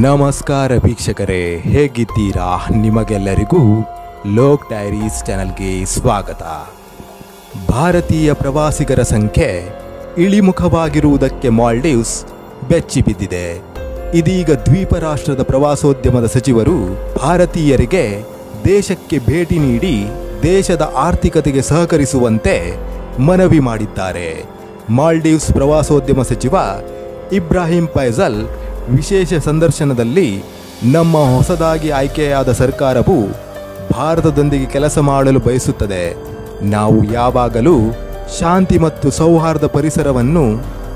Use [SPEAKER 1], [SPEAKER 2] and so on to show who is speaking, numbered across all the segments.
[SPEAKER 1] ನಮಸ್ಕಾರ ವೀಕ್ಷಕರೇ, ಹೇಗಿದ್ದೀರಾ? ನಿಮಗೆಲ್ಲರಿಗೂ ಲೋಕ್ ಡೈರೀಸ್ ಚಾನೆಲ್ಗೆ ಸ್ವಾಗತ. ಭಾರತೀಯ ಪ್ರವಾಸಿಗರ ಸಂಖ್ಯೆ ಇಳಿಮುಖವಾಗಿರುವುದಕ್ಕೆ ಮಾಲ್ಡೀವ್ಸ್ ಬೆಚ್ಚಿಬಿದ್ದಿದೆ. ಇದೀಗ ದ್ವೀಪ ರಾಷ್ಟ್ರದ ಪ್ರವಾಸೋದ್ಯಮದ ಸಚಿವರು ಭಾರತೀಯರಿಗೆ ದೇಶಕ್ಕೆ ಭೇಟಿ ನೀಡಿ ದೇಶದ ಆರ್ಥಿಕತೆಗೆ ಸಹಕರಿಸುವಂತೆ ಮನವಿ ಮಾಡಿದ್ದಾರೆ. ಮಾಲ್ಡೀವ್ಸ್ ಪ್ರವಾಸೋದ್ಯಮ ಸಚಿವ ಇಬ್ರಾಹಿಂ ಫೈಸಲ್ ವಿಶೇಷ ಸಂದರ್ಶನದಲ್ಲಿ ನಮ್ಮ ಹೊಸದಾಗಿ ಆಯ್ಕೆಯಾದ ಸರ್ಕಾರವು ಭಾರತದೊಂದಿಗೆ ಕೆಲಸ ಮಾಡಲು ಬಯಸುತ್ತದೆ. ನಾವು ಯಾವಾಗಲೂ ಶಾಂತಿ ಮತ್ತು ಸೌಹಾರ್ದ ಪರಿಸರವನ್ನು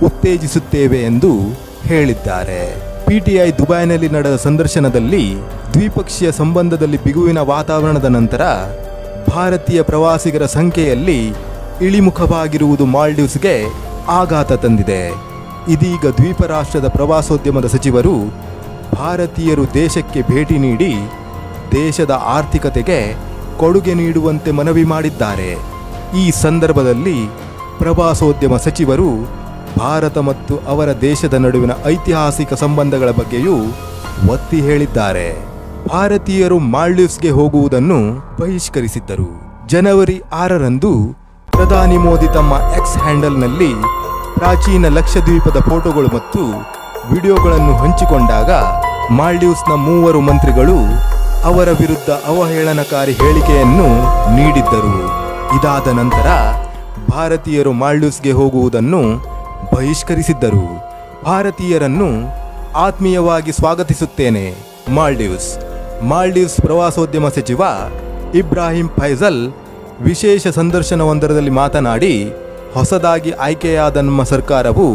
[SPEAKER 1] ಉತ್ತೇಜಿಸುತ್ತೇವೆ ಎಂದು ಹೇಳಿದ್ದಾರೆ. ಪಿಟಿಐ ದುಬೈನಲ್ಲಿ ನಡೆದ ಸಂದರ್ಶನದಲ್ಲಿ ದ್ವಿಪಕ್ಷೀಯ ಸಂಬಂಧದಲ್ಲಿ ಬಿಗುವಿನ ವಾತಾವರಣದ ನಂತರ ಭಾರತೀಯ ಪ್ರವಾಸಿಗರ ಸಂಖ್ಯೆಯಲ್ಲಿ ಇಳಿಮುಖವಾಗಿರುವುದು ಮಾಲ್ಡೀವ್ಸ್ಗೆ ಆಘಾತ ತಂದಿದೆ. ಇದೀಗ ದ್ವೀಪ ರಾಷ್ಟ್ರದ ಪ್ರವಾಸೋದ್ಯಮದ ಸಚಿವರು ಭಾರತೀಯರು ದೇಶಕ್ಕೆ ಭೇಟಿ ನೀಡಿ ದೇಶದ ಆರ್ಥಿಕತೆಗೆ ಕೊಡುಗೆ ನೀಡುವಂತೆ ಮನವಿ ಮಾಡಿದ್ದಾರೆ. ಈ ಸಂದರ್ಭದಲ್ಲಿ ಪ್ರವಾಸೋದ್ಯಮ ಸಚಿವರು ಭಾರತ ಮತ್ತು ಅವರ ದೇಶದ ನಡುವಿನ ಐತಿಹಾಸಿಕ ಸಂಬಂಧಗಳ ಬಗ್ಗೆಯೂ ಒತ್ತಿ ಹೇಳಿದ್ದಾರೆ. ಭಾರತೀಯರು ಮಾಲ್ಡೀವ್ಸ್ಗೆ ಹೋಗುವುದನ್ನು ಬಹಿಷ್ಕರಿಸಿದ್ದರು. ಜನವರಿ 6ರಂದು ಪ್ರಧಾನಿ ಮೋದಿ ತಮ್ಮ ಎಕ್ಸ್ ಹ್ಯಾಂಡಲ್ನಲ್ಲಿ ಪ್ರಾಚೀನ ಲಕ್ಷದ್ವೀಪದ ಫೋಟೋಗಳು ಮತ್ತು ವಿಡಿಯೋಗಳನ್ನು ಹಂಚಿಕೊಂಡಾಗ ಮಾಲ್ಡೀವ್ಸ್ನ 3 ಮಂತ್ರಿಗಳು ಅವರ ವಿರುದ್ಧ ಅವಹೇಳನಕಾರಿ ಹೇಳಿಕೆಯನ್ನು ನೀಡಿದ್ದರು. ಇದಾದ ನಂತರ ಭಾರತೀಯರು ಮಾಲ್ಡೀವ್ಸ್ಗೆ ಹೋಗುವುದನ್ನು ಬಹಿಷ್ಕರಿಸಿದ್ದರು. ಭಾರತೀಯರನ್ನು ಆತ್ಮೀಯವಾಗಿ ಸ್ವಾಗತಿಸುತ್ತೇನೆ. ಮಾಲ್ಡೀವ್ಸ್ ಪ್ರವಾಸೋದ್ಯಮ ಸಚಿವ ಇಬ್ರಾಹಿಂ ಫೈಸಲ್ ವಿಶೇಷ ಸಂದರ್ಶನವೊಂದರಲ್ಲಿ ಮಾತನಾಡಿ, ಹೊಸದಾಗಿ ಆಯ್ಕೆಯಾದ ನಮ್ಮ ಸರ್ಕಾರವು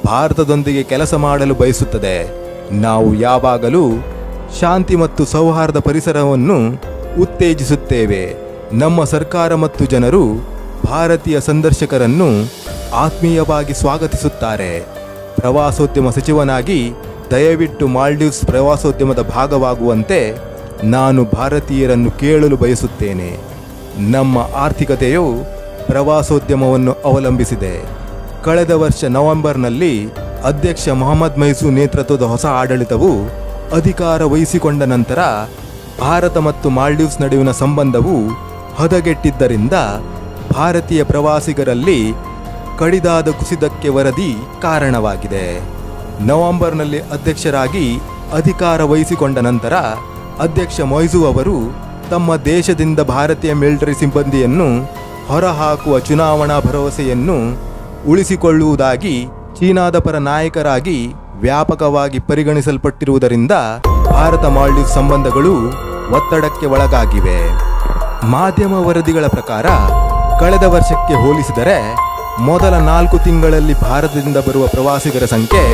[SPEAKER 1] ಭಾರತದೊಂದಿಗೆ ಕೆಲಸ ಮಾಡಲು ಬಯಸುತ್ತದೆ. ನಾವು ಯಾವಾಗಲೂ ಶಾಂತಿ ಮತ್ತು ಸೌಹಾರ್ದ ಪರಿಸರವನ್ನು ಉತ್ತೇಜಿಸುತ್ತೇವೆ. ನಮ್ಮ ಸರ್ಕಾರ ಮತ್ತು ಜನರು ಭಾರತೀಯ ಸಂದರ್ಶಕರನ್ನು ಆತ್ಮೀಯವಾಗಿ ಸ್ವಾಗತಿಸುತ್ತಾರೆ. ಪ್ರವಾಸೋದ್ಯಮ ಸಚಿವನಾಗಿ ದಯವಿಟ್ಟು ಮಾಲ್ಡೀವ್ಸ್ ಪ್ರವಾಸೋದ್ಯಮದ ಭಾಗವಾಗುವಂತೆ ನಾನು ಭಾರತೀಯರನ್ನು ಕೇಳಲು ಬಯಸುತ್ತೇನೆ. ನಮ್ಮ ಆರ್ಥಿಕತೆಯು ಪ್ರವಾಸೋದ್ಯಮವನ್ನು ಅವಲಂಬಿಸಿದೆ. ಕಳೆದ ವರ್ಷ ನವೆಂಬರ್ನಲ್ಲಿ ಅಧ್ಯಕ್ಷ ಮೊಹಮ್ಮದ್ ಮೈಸೂ ನೇತೃತ್ವದ ಹೊಸ ಆಡಳಿತವು ಅಧಿಕಾರ ವಹಿಸಿಕೊಂಡ ನಂತರ ಭಾರತ ಮತ್ತು ಮಾಲ್ಡೀವ್ಸ್ ನಡುವಿನ ಸಂಬಂಧವು ಹದಗೆಟ್ಟಿದ್ದರಿಂದ ಭಾರತೀಯ ಪ್ರವಾಸಿಗರಲ್ಲಿ ಕಡಿದಾದ ಕುಸಿತಕ್ಕೆ ವರದಿ ಕಾರಣವಾಗಿದೆ. ನವೆಂಬರ್ನಲ್ಲಿ ಅಧ್ಯಕ್ಷರಾಗಿ ಅಧಿಕಾರ ವಹಿಸಿಕೊಂಡ ನಂತರ ಅಧ್ಯಕ್ಷ ಮೊಯ್ಸೂ ಅವರು ತಮ್ಮ ದೇಶದಿಂದ ಭಾರತೀಯ ಮಿಲಿಟರಿ ಸಿಬ್ಬಂದಿಯನ್ನು ಹೊರಹಾಕುವ ಚುನಾವಣಾ ಭರವಸೆಯನ್ನು ಉಳಿಸಿಕೊಳ್ಳುವುದಾಗಿ ಚೀನಾದ ಪರ ನಾಯಕರಾಗಿ ವ್ಯಾಪಕವಾಗಿ ಪರಿಗಣಿಸಲ್ಪಟ್ಟಿರುವುದರಿಂದ ಭಾರತ ಮಾಲ್ಡೀವ್ಸ್ ಸಂಬಂಧಗಳು ಒತ್ತಡಕ್ಕೆ ಒಳಗಾಗಿವೆ. ಮಾಧ್ಯಮ ವರದಿಗಳ ಪ್ರಕಾರ ಕಳೆದ ವರ್ಷಕ್ಕೆ ಹೋಲಿಸಿದರೆ ಮೊದಲ 4 ತಿಂಗಳಲ್ಲಿ ಭಾರತದಿಂದ ಬರುವ ಪ್ರವಾಸಿಗರ ಸಂಖ್ಯೆ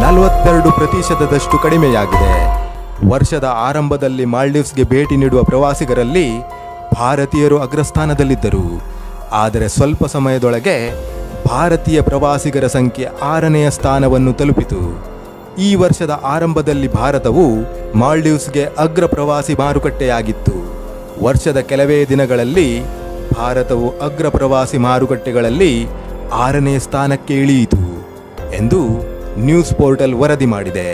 [SPEAKER 1] 42% ಕಡಿಮೆಯಾಗಿದೆ. ವರ್ಷದ ಆರಂಭದಲ್ಲಿ ಮಾಲ್ಡೀವ್ಸ್ಗೆ ಭೇಟಿ ನೀಡುವ ಪ್ರವಾಸಿಗರಲ್ಲಿ ಭಾರತೀಯರು ಅಗ್ರಸ್ಥಾನದಲ್ಲಿದ್ದರು. ಆದರೆ ಸ್ವಲ್ಪ ಸಮಯದೊಳಗೆ ಭಾರತೀಯ ಪ್ರವಾಸಿಗರ ಸಂಖ್ಯೆ 6ನೆಯ ಸ್ಥಾನವನ್ನು ತಲುಪಿತು. ಈ ವರ್ಷದ ಆರಂಭದಲ್ಲಿ ಭಾರತವು ಮಾಲ್ಡೀವ್ಸ್ಗೆ ಅಗ್ರ ಪ್ರವಾಸಿ ಮಾರುಕಟ್ಟೆಯಾಗಿತ್ತು. ವರ್ಷದ ಕೆಲವೇ ದಿನಗಳಲ್ಲಿ ಭಾರತವು ಅಗ್ರ ಪ್ರವಾಸಿ ಮಾರುಕಟ್ಟೆಗಳಲ್ಲಿ 6ನೇ ಸ್ಥಾನಕ್ಕೆ ಇಳಿಯಿತು ಎಂದು ನ್ಯೂಸ್ ಪೋರ್ಟಲ್ ವರದಿ ಮಾಡಿದೆ.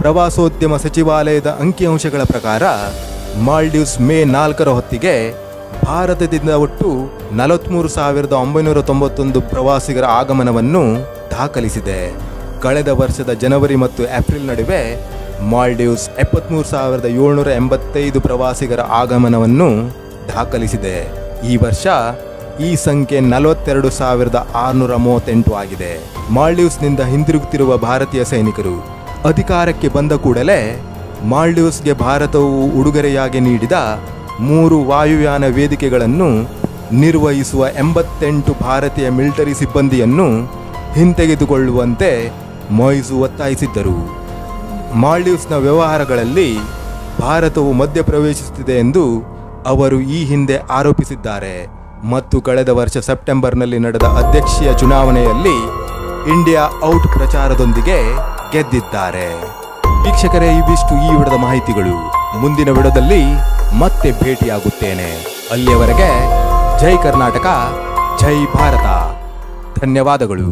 [SPEAKER 1] ಪ್ರವಾಸೋದ್ಯಮ ಸಚಿವಾಲಯದ ಅಂಕಿಅಂಶಗಳ ಪ್ರಕಾರ ಮಾಲ್ಡೀವ್ಸ್ ಮೇ 4ರ ಹೊತ್ತಿಗೆ ಭಾರತದಿಂದ ಒಟ್ಟು 43,991 ಪ್ರವಾಸಿಗರ ಆಗಮನವನ್ನು ದಾಖಲಿಸಿದೆ. ಕಳೆದ ವರ್ಷದ ಜನವರಿ ಮತ್ತು ಏಪ್ರಿಲ್ ನಡುವೆ ಮಾಲ್ಡೀವ್ಸ್ 73,785 ಪ್ರವಾಸಿಗರ ಆಗಮನವನ್ನು ದಾಖಲಿಸಿದೆ. ಈ ವರ್ಷ ಈ ಸಂಖ್ಯೆ 42,638 ಆಗಿದೆ. ಮಾಲ್ಡೀವ್ಸ್ನಿಂದ ಹಿಂದಿರುಗುತ್ತಿರುವ ಭಾರತೀಯ ಸೈನಿಕರು ಅಧಿಕಾರಕ್ಕೆ ಬಂದ ಕೂಡಲೇ ಮಾಲ್ಡೀವ್ಸ್ಗೆ ಭಾರತವು ಉಡುಗೊರೆಯಾಗಿ ನೀಡಿದ 3 ವಾಯುಯಾನ ವೇದಿಕೆಗಳನ್ನು ನಿರ್ವಹಿಸುವ 88 ಭಾರತೀಯ ಮಿಲಿಟರಿ ಸಿಬ್ಬಂದಿಯನ್ನು ಹಿಂತೆಗೆದುಕೊಳ್ಳುವಂತೆ ಮೊಯ್ಸೂ ಒತ್ತಾಯಿಸಿದ್ದರು. ಮಾಲ್ಡೀವ್ಸ್ನ ವ್ಯವಹಾರಗಳಲ್ಲಿ ಭಾರತವು ಮಧ್ಯಪ್ರವೇಶಿಸುತ್ತಿದೆ ಎಂದು ಅವರು ಈ ಹಿಂದೆ ಆರೋಪಿಸಿದ್ದಾರೆ ಮತ್ತು ಕಳೆದ ವರ್ಷ ಸೆಪ್ಟೆಂಬರ್ನಲ್ಲಿ ನಡೆದ ಅಧ್ಯಕ್ಷೀಯ ಚುನಾವಣೆಯಲ್ಲಿ ಇಂಡಿಯಾ ಔಟ್ ಪ್ರಚಾರದೊಂದಿಗೆ ಗೆದ್ದಿದ್ದಾರೆ. ವೀಕ್ಷಕರೇ, ಇವಿಷ್ಟು ಈ ವಿಡಿಯೋದ ಮಾಹಿತಿಗಳು. ಮುಂದಿನ ವಿಡಿಯೋದಲ್ಲಿ ಮತ್ತೆ ಭೇಟಿಯಾಗುತ್ತೇನೆ. ಅಲ್ಲಿಯವರೆಗೆ ಜೈ ಕರ್ನಾಟಕ, ಜೈ ಭಾರತ. ಧನ್ಯವಾದಗಳು.